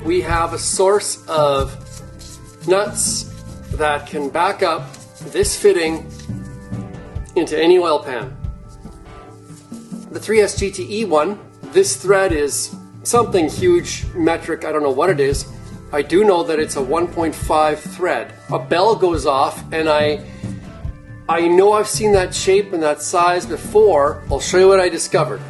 we have a source of nuts that can back up this fitting into any oil pan. The 3S GTE one, this thread is something huge, metric, I don't know what it is. I do know that it's a 1.5 thread. A bell goes off, and I know I've seen that shape and that size before. I'll show you what I discovered.